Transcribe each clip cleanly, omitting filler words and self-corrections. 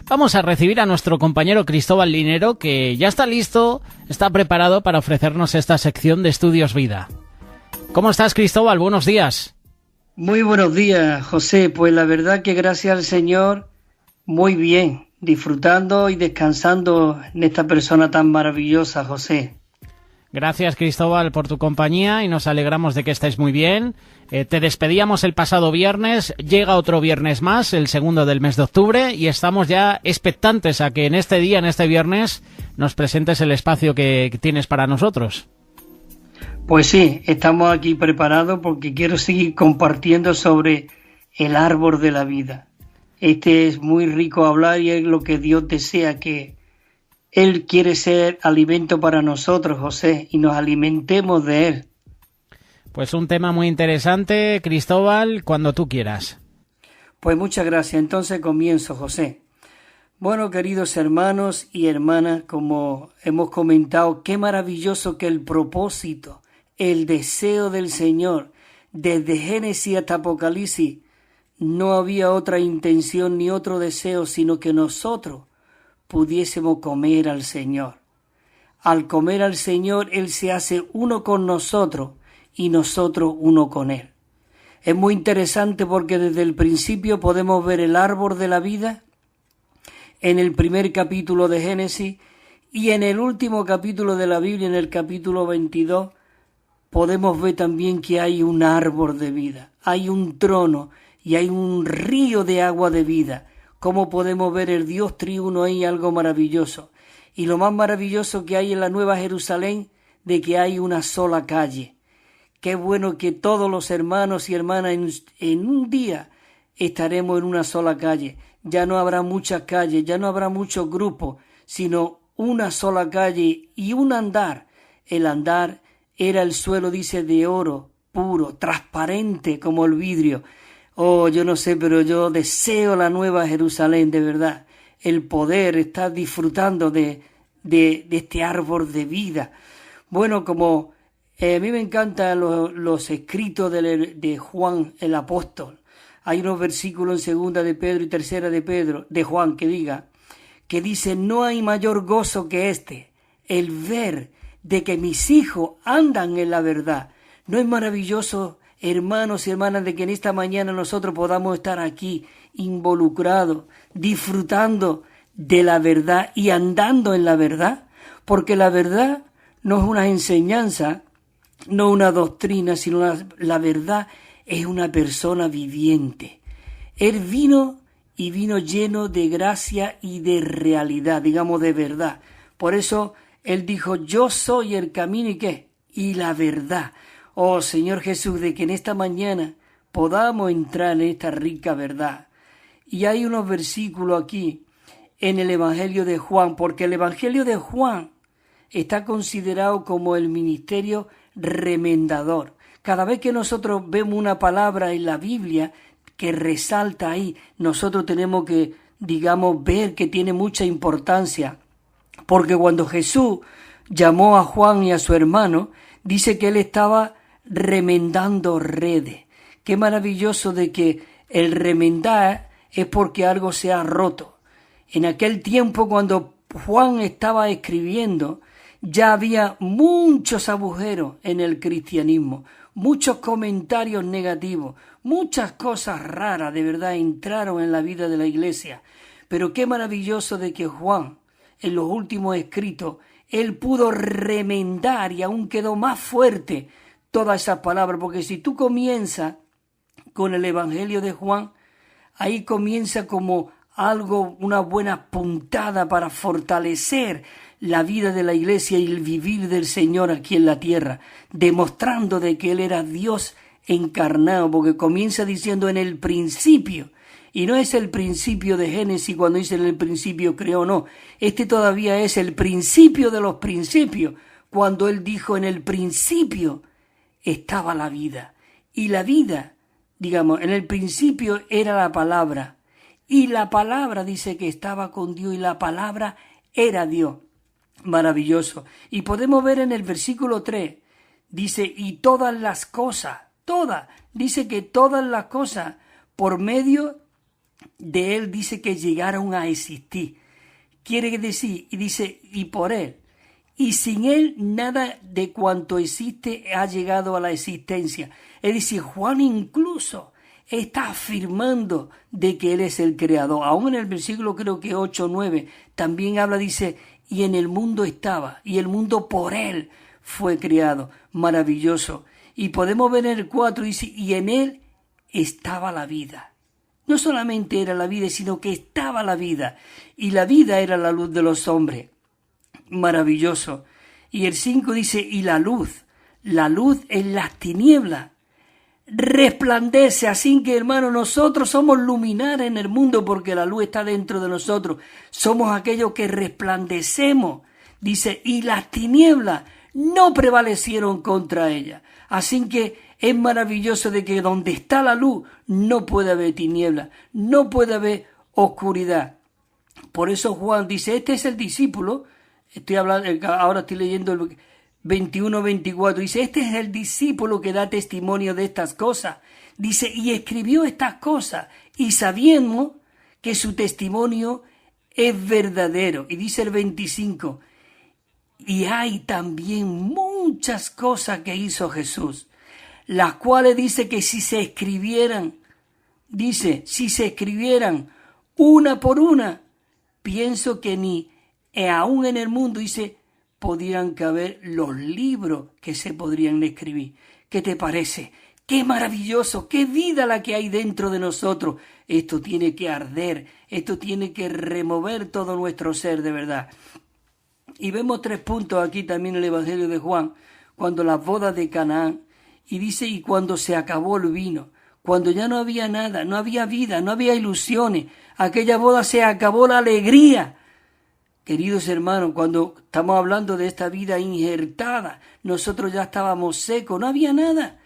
Vamos a recibir a nuestro compañero Cristóbal Linero, que ya está listo, está preparado para ofrecernos esta sección de Estudios Vida. ¿Cómo estás, Cristóbal? Buenos días. Muy buenos días, José. Pues la verdad que gracias al Señor, muy bien, disfrutando y descansando en esta persona tan maravillosa, José. Gracias, Cristóbal, por tu compañía y nos alegramos de que estés muy bien. Te despedíamos el pasado viernes, llega otro viernes más, el segundo del mes de octubre, y estamos ya expectantes a que en este día, en este viernes, nos presentes el espacio que tienes para nosotros. Pues sí, estamos aquí preparados porque quiero seguir compartiendo sobre el árbol de la vida. Este es muy rico hablar y es lo que Dios desea, que Él quiere ser alimento para nosotros, José, y nos alimentemos de Él. Pues un tema muy interesante, Cristóbal, cuando tú quieras. Pues muchas gracias. Entonces comienzo, José. Bueno, queridos hermanos y hermanas, como hemos comentado, qué maravilloso que el propósito, el deseo del Señor, desde Génesis hasta Apocalipsis, no había otra intención ni otro deseo, sino que nosotros pudiésemos comer al Señor. Al comer al Señor, Él se hace uno con nosotros y nosotros uno con Él. Es muy interesante porque desde el principio podemos ver el árbol de la vida en el primer capítulo de Génesis y en el último capítulo de la Biblia, en el capítulo 22, podemos ver también que hay un árbol de vida, hay un trono y hay un río de agua de vida. Cómo podemos ver el Dios triuno ahí, algo maravilloso. Y lo más maravilloso que hay en la Nueva Jerusalén, de que hay una sola calle. Qué bueno que todos los hermanos y hermanas en un día estaremos en una sola calle. Ya no habrá muchas calles, ya no habrá muchos grupos, sino una sola calle y un andar. El andar era el suelo, dice, de oro puro, transparente como el vidrio. Oh, yo no sé, pero yo deseo la Nueva Jerusalén, de verdad. El poder estar disfrutando de este árbol de vida. Bueno, como a mí me encantan los escritos de Juan el apóstol. Hay unos versículos en segunda de Pedro y tercera de Juan, que dice, no hay mayor gozo que este, el ver de que mis hijos andan en la verdad. ¿No es maravilloso, hermanos y hermanas, de que en esta mañana nosotros podamos estar aquí involucrados, disfrutando de la verdad y andando en la verdad? Porque la verdad no es una enseñanza, no una doctrina, sino la verdad es una persona viviente. Él vino y vino lleno de gracia y de realidad, digamos de verdad. Por eso Él dijo, yo soy el camino y ¿qué? Y la verdad. Oh Señor Jesús, de que en esta mañana podamos entrar en esta rica verdad. Y hay unos versículos aquí en el Evangelio de Juan, porque el Evangelio de Juan está considerado como el ministerio remendador. Cada vez que nosotros vemos una palabra en la Biblia que resalta ahí, nosotros tenemos que, digamos, ver que tiene mucha importancia. Porque cuando Jesús llamó a Juan y a su hermano, dice que él estaba remendando redes. Qué maravilloso de que el remendar es porque algo se ha roto. En aquel tiempo, cuando Juan estaba escribiendo, ya había muchos agujeros en el cristianismo, muchos comentarios negativos, muchas cosas raras de verdad entraron en la vida de la iglesia. Pero qué maravilloso de que Juan, en los últimos escritos, él pudo remendar y aún quedó más fuerte todas esas palabras, porque si tú comienzas con el Evangelio de Juan, ahí comienza como algo, una buena puntada para fortalecer la vida de la iglesia y el vivir del Señor aquí en la tierra, demostrando de que Él era Dios encarnado, porque comienza diciendo en el principio, y no es el principio de Génesis cuando dice en el principio creó, no, este todavía es el principio de los principios, cuando Él dijo en el principio estaba la vida, y la vida, digamos, en el principio era la palabra, y la palabra dice que estaba con Dios, y la palabra era Dios. Maravilloso. Y podemos ver en el versículo 3, dice, y todas las cosas, todas, dice que todas las cosas, por medio de él dice que llegaron a existir. Quiere decir, y dice, y por él. Y sin él nada de cuanto existe ha llegado a la existencia. Es decir, Juan incluso está afirmando de que él es el creador. Aún en el versículo creo que 8 o 9 también habla, dice, y en el mundo estaba, y el mundo por él fue creado. Maravilloso. Y podemos ver en el 4, dice, y en él estaba la vida. No solamente era la vida, sino que estaba la vida. Y la vida era la luz de los hombres. Maravilloso. Y el 5 dice, y la luz en las tinieblas resplandece. Así que, hermano, nosotros somos luminares en el mundo porque la luz está dentro de nosotros. Somos aquellos que resplandecemos. Dice, y las tinieblas no prevalecieron contra ella. Así que es maravilloso de que donde está la luz no puede haber tinieblas, no puede haber oscuridad. Por eso Juan dice, este es el discípulo. Ahora estoy leyendo el 21-24. Dice, este es el discípulo que da testimonio de estas cosas. Dice, y escribió estas cosas, y sabiendo que su testimonio es verdadero. Y dice el 25, y hay también muchas cosas que hizo Jesús, las cuales dice que si se escribieran una por una, pienso que ni aún en el mundo, dice, podrían caber los libros que se podrían escribir. ¿Qué te parece? ¡Qué maravilloso! ¡Qué vida la que hay dentro de nosotros! Esto tiene que arder, esto tiene que remover todo nuestro ser de verdad. Y vemos 3 puntos aquí también en el Evangelio de Juan, cuando las bodas de Canaán, y dice, y cuando se acabó el vino, cuando ya no había nada, no había vida, no había ilusiones, aquella boda se acabó la alegría. Queridos hermanos, cuando estamos hablando de esta vida injertada, nosotros ya estábamos secos, no había nada.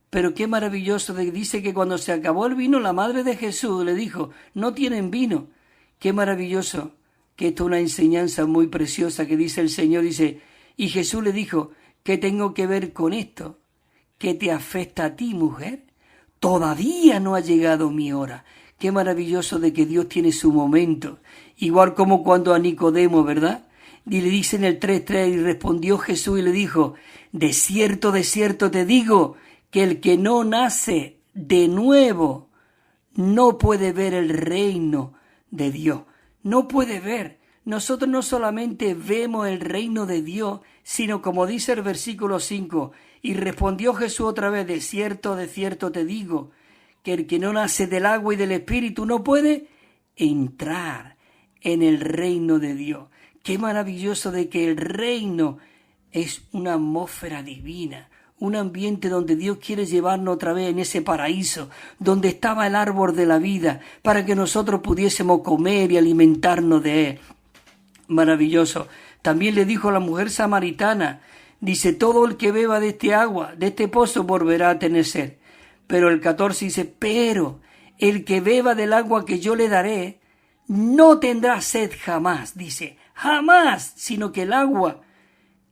Pero qué maravilloso, dice que cuando se acabó el vino, la madre de Jesús le dijo, no tienen vino. Qué maravilloso, que esto es una enseñanza muy preciosa que dice el Señor, dice, y Jesús le dijo, ¿qué tengo que ver con esto? ¿Qué te afecta a ti, mujer? Todavía no ha llegado mi hora. Qué maravilloso de que Dios tiene su momento. Igual como cuando a Nicodemo, ¿verdad? Y le dice en el 3:3, y respondió Jesús y le dijo, de cierto te digo, que el que no nace de nuevo no puede ver el reino de Dios. No puede ver. Nosotros no solamente vemos el reino de Dios, sino como dice el versículo 5, y respondió Jesús otra vez, de cierto te digo, que el que no nace del agua y del Espíritu no puede entrar en el reino de Dios. Qué maravilloso de que el reino es una atmósfera divina, un ambiente donde Dios quiere llevarnos otra vez en ese paraíso, donde estaba el árbol de la vida, para que nosotros pudiésemos comer y alimentarnos de él. Maravilloso. También le dijo a la mujer samaritana, dice, todo el que beba de este agua, de este pozo, volverá a tener sed. Pero el 14 dice, pero el que beba del agua que yo le daré, no tendrá sed jamás, dice, jamás, sino que el agua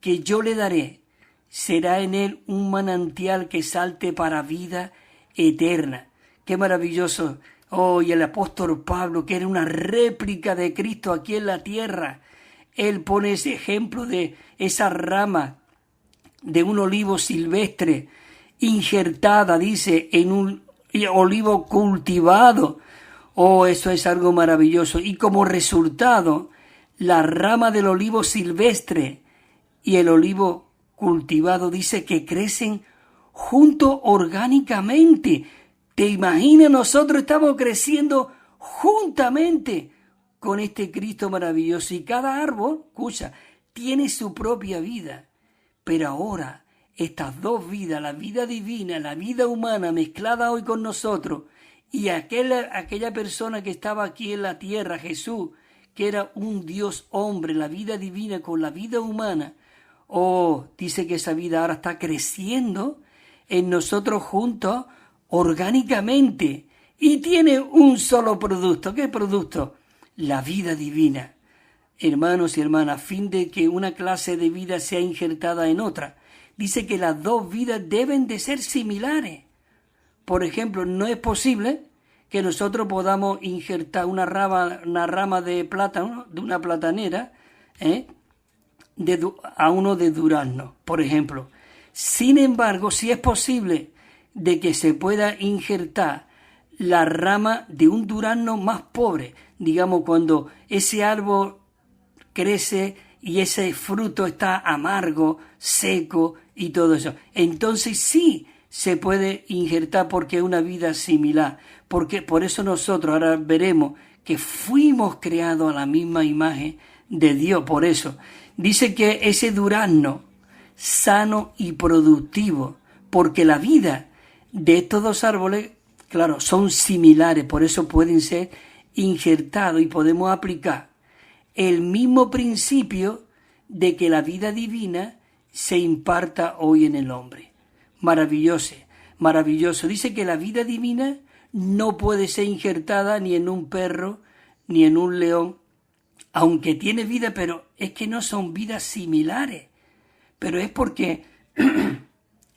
que yo le daré será en él un manantial que salte para vida eterna. Qué maravilloso. Oh, y el apóstol Pablo, que era una réplica de Cristo aquí en la tierra, él pone ese ejemplo de esa rama de un olivo silvestre injertada, dice, en un olivo cultivado. Oh, eso es algo maravilloso. Y como resultado, la rama del olivo silvestre y el olivo cultivado, dice que crecen juntos orgánicamente. ¿Te imaginas? Nosotros estamos creciendo juntamente con este Cristo maravilloso. Y cada árbol, escucha, tiene su propia vida. Pero ahora, estas dos vidas, la vida divina, la vida humana mezclada hoy con nosotros, y aquella persona que estaba aquí en la tierra, Jesús, que era un Dios hombre, la vida divina con la vida humana, oh, dice que esa vida ahora está creciendo en nosotros juntos orgánicamente y tiene un solo producto. ¿Qué producto? La vida divina. Hermanos y hermanas, a fin de que una clase de vida sea injertada en otra, dice que las dos vidas deben de ser similares. Por ejemplo, no es posible que nosotros podamos injertar una rama de plátano, de una platanera, a uno de durazno, por ejemplo. Sin embargo, sí es posible de que se pueda injertar la rama de un durazno más pobre, digamos cuando ese árbol crece y ese fruto está amargo, seco y todo eso. Entonces sí se puede injertar porque es una vida similar. Porque por eso nosotros ahora veremos que fuimos creados a la misma imagen de Dios. Por eso dice que ese durazno sano y productivo, porque la vida de estos dos árboles, claro, son similares, por eso pueden ser injertados y podemos aplicar el mismo principio de que la vida divina se imparta hoy en el hombre. Maravilloso, maravilloso. Dice que la vida divina no puede ser injertada ni en un perro ni en un león, aunque tiene vida, pero es que no son vidas similares. Pero es porque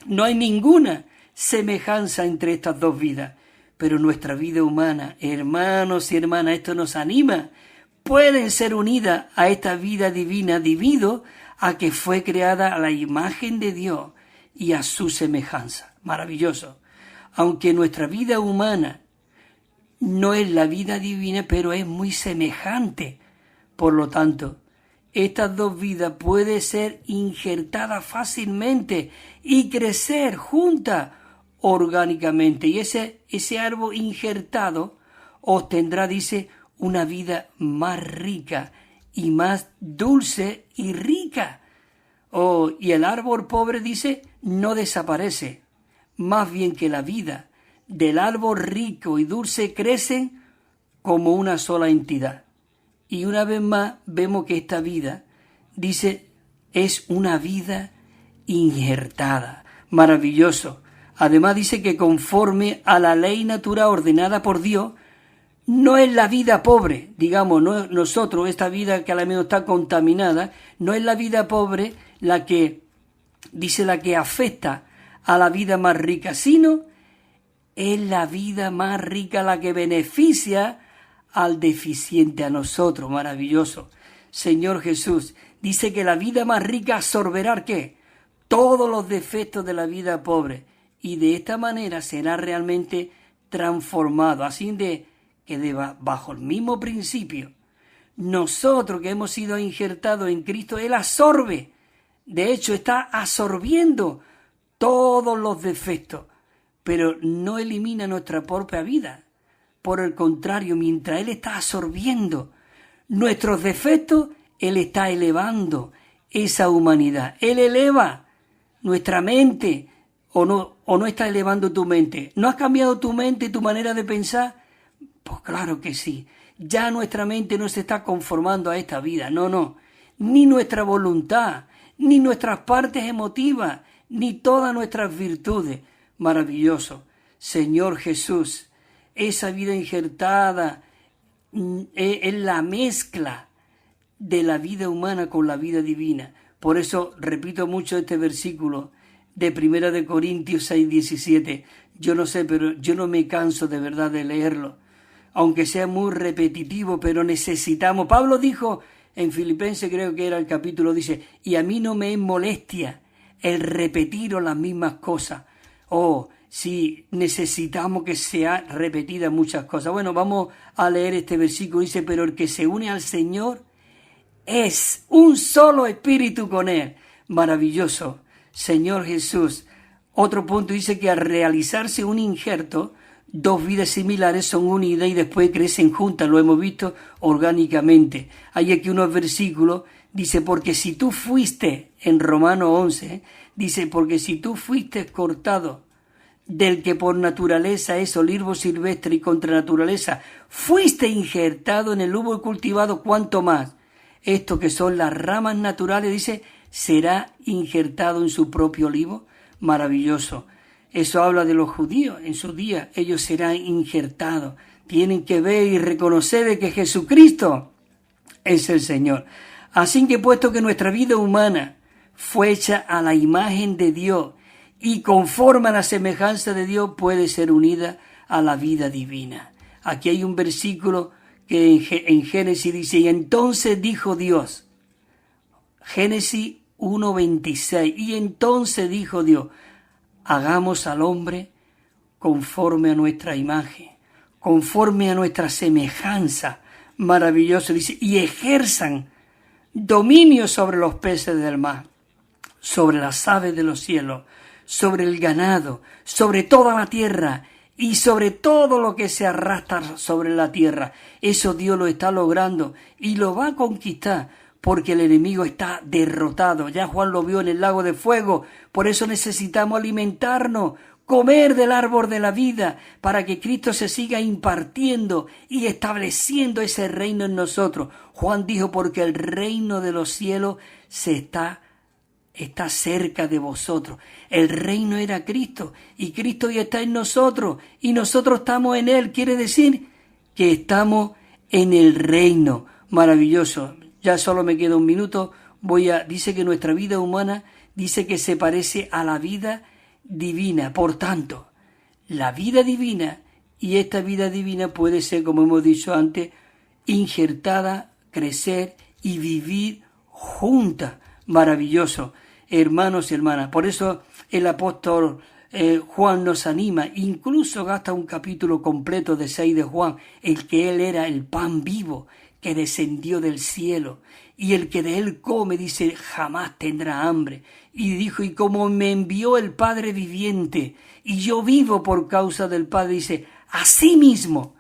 no hay ninguna semejanza entre estas dos vidas. Pero nuestra vida humana, hermanos y hermanas, esto nos anima, pueden ser unidas a esta vida divina debido a que fue creada a la imagen de Dios y a su semejanza. Maravilloso. Aunque nuestra vida humana no es la vida divina, pero es muy semejante. Por lo tanto, estas dos vidas pueden ser injertadas fácilmente y crecer juntas orgánicamente. Y ese árbol injertado obtendrá, dice, una vida más rica y más dulce y rica. Y el árbol pobre, dice, no desaparece. Más bien que la vida del árbol rico y dulce crecen como una sola entidad. Y una vez más vemos que esta vida, dice, es una vida injertada. Maravilloso. Además dice que conforme a la ley natural ordenada por Dios, no es la vida pobre, digamos, no nosotros, esta vida que a la menos está contaminada, no es la vida pobre la que, dice, la que afecta a la vida más rica, sino es la vida más rica la que beneficia al deficiente, a nosotros. Maravilloso. Señor Jesús dice que la vida más rica absorberá, ¿qué? Todos los defectos de la vida pobre, y de esta manera será realmente transformado, así de que bajo el mismo principio, nosotros que hemos sido injertados en Cristo, Él absorbe, de hecho está absorbiendo todos los defectos, pero no elimina nuestra propia vida. Por el contrario, mientras Él está absorbiendo nuestros defectos, Él está elevando esa humanidad. Él eleva nuestra mente, o no está elevando tu mente. ¿No has cambiado tu mente, tu manera de pensar? Pues claro que sí. Ya nuestra mente no se está conformando a esta vida. No. Ni nuestra voluntad, ni nuestras partes emotivas, ni todas nuestras virtudes. Maravilloso. Señor Jesús, esa vida injertada es la mezcla de la vida humana con la vida divina. Por eso repito mucho este versículo de 1 Corintios 6:17. Yo no sé, pero yo no me canso de verdad de leerlo, aunque sea muy repetitivo, pero necesitamos. Pablo dijo en Filipenses, creo que era el capítulo, dice, y a mí no me es molestia el repetiros las mismas cosas. Sí, necesitamos que sea repetida muchas cosas. Bueno, vamos a leer este versículo. Dice, pero el que se une al Señor es un solo espíritu con Él. Maravilloso. Señor Jesús. Otro punto dice que al realizarse un injerto, dos vidas similares son unidas y después crecen juntas. Lo hemos visto orgánicamente. Hay aquí unos versículos. Dice, porque si tú fuiste, en Romanos 11, dice, porque si tú fuiste cortado del que por naturaleza es olivo silvestre y contra naturaleza fuiste injertado en el uvo y cultivado, ¿cuánto más? Esto que son las ramas naturales, dice, será injertado en su propio olivo. Maravilloso. Eso habla de los judíos. En su día ellos serán injertados. Tienen que ver y reconocer de que Jesucristo es el Señor. Así que puesto que nuestra vida humana fue hecha a la imagen de Dios y conforme a la semejanza de Dios, puede ser unida a la vida divina. Aquí hay un versículo que en Génesis dice, y entonces dijo Dios, Génesis 1:26, y entonces dijo Dios, hagamos al hombre conforme a nuestra imagen, conforme a nuestra semejanza. Maravilloso, dice, y ejerzan dominio sobre los peces del mar, sobre las aves de los cielos, sobre el ganado, sobre toda la tierra y sobre todo lo que se arrastra sobre la tierra. Eso Dios lo está logrando y lo va a conquistar porque el enemigo está derrotado. Ya Juan lo vio en el lago de fuego. Por eso necesitamos alimentarnos, comer del árbol de la vida, para que Cristo se siga impartiendo y estableciendo ese reino en nosotros. Juan dijo, porque el reino de los cielos está cerca de vosotros. El reino era Cristo y Cristo ya está en nosotros y nosotros estamos en Él. Quiere decir que estamos en el reino. Maravilloso. Ya solo me queda un minuto. Dice que nuestra vida humana dice que se parece a la vida divina. Por tanto, la vida divina y esta vida divina puede ser, como hemos dicho antes, injertada, crecer y vivir juntas. Maravilloso, hermanos y hermanas. Por eso el apóstol Juan nos anima, incluso gasta un capítulo completo de 6 de Juan, el que él era el pan vivo que descendió del cielo, y el que de él come, dice, jamás tendrá hambre. Y dijo, y como me envió el Padre viviente, y yo vivo por causa del Padre, dice, asimismo,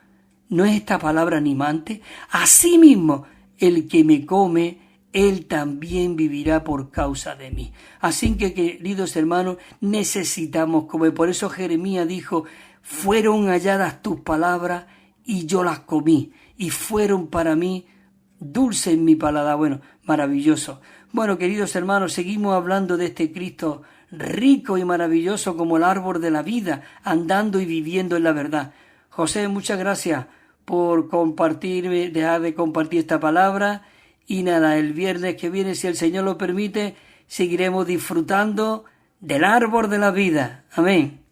¿no es esta palabra animante? Asimismo, el que me come, él también vivirá por causa de mí. Así que, queridos hermanos, necesitamos comer. Por eso Jeremías dijo, fueron halladas tus palabras y yo las comí, y fueron para mí dulces en mi paladar. Bueno, maravilloso. Bueno, queridos hermanos, seguimos hablando de este Cristo rico y maravilloso como el árbol de la vida, andando y viviendo en la verdad. José, muchas gracias por dejar de compartir esta palabra. Y nada, el viernes que viene, si el Señor lo permite, seguiremos disfrutando del árbol de la vida. Amén.